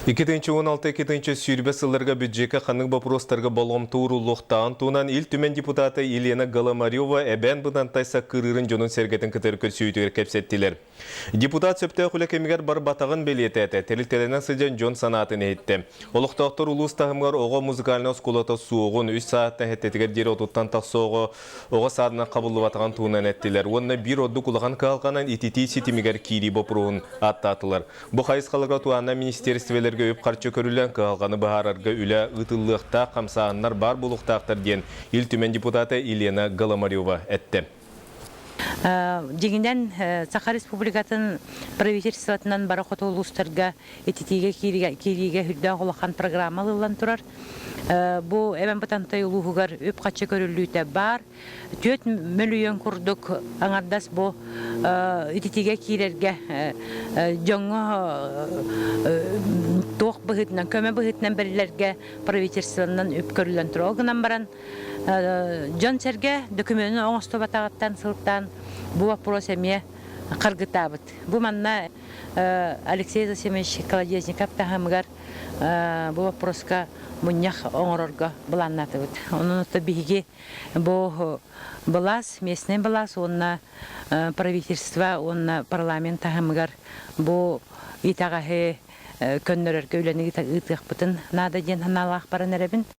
2016-2017 сүйрбе сылларга бюджетке қаның бапростарға болом туырулуқтан туынан ил түмен депутаты Елена Голомарева әбән бұдан тайса кырырын жонын сергетін кітіркіл сүйдігер кепсеттілер. Депутат сөпті құлы кемігер бар батағын белеті әті, тәрілтелінен сыжан жон санатын әйтті. Олықтақтыр ұлыстағымғар оға музыкалына скулата суығын 3 сааттан әттетігер дері отуттан тақсоғы оға садына қабылы батаған туынан әттілер. Онына бір одды құлаған қалғанан итити сетімігер кири бопыруын аттатылар. Бұл қайыз қалыға туанна министерствелерге өп қарчы көрілен қалғаны бағарарға үлі ұтылықта қамсағынлар бар болуқтақтар ден ил түмен депутаты Елена Голомарева әтті. Дегенден Саха Республикатын правительствотынан барақот олыстарға этитиге кириге хүрді ғолақан программалылан тұрар. Бұл әмін бұтантай ұлығығар өп қатшы көрілуіті бар. 4 миллион күрдік аңардас бұл этитиге кирерге жоңы тоқ бұғытынан, көмі бұғытынан бірілерге правительствотынан өп көрілен тұр. Оғынан баран Жон Серге документін оңысты батағаттан сылықтан бұл вопрос әме қарғытабыд. Бұл манна Алексей Засимович Колодезников тағымығар бұл вопросқа мұнях оңырорға бұланнатыбыд. Оның ұтты бігі бұл бұлас, местный бұлас, онына правительство, онына парламент тағымығар бұл итағағы көннерерге өлені итақ бұтын нада ден ханалақ баран әребін.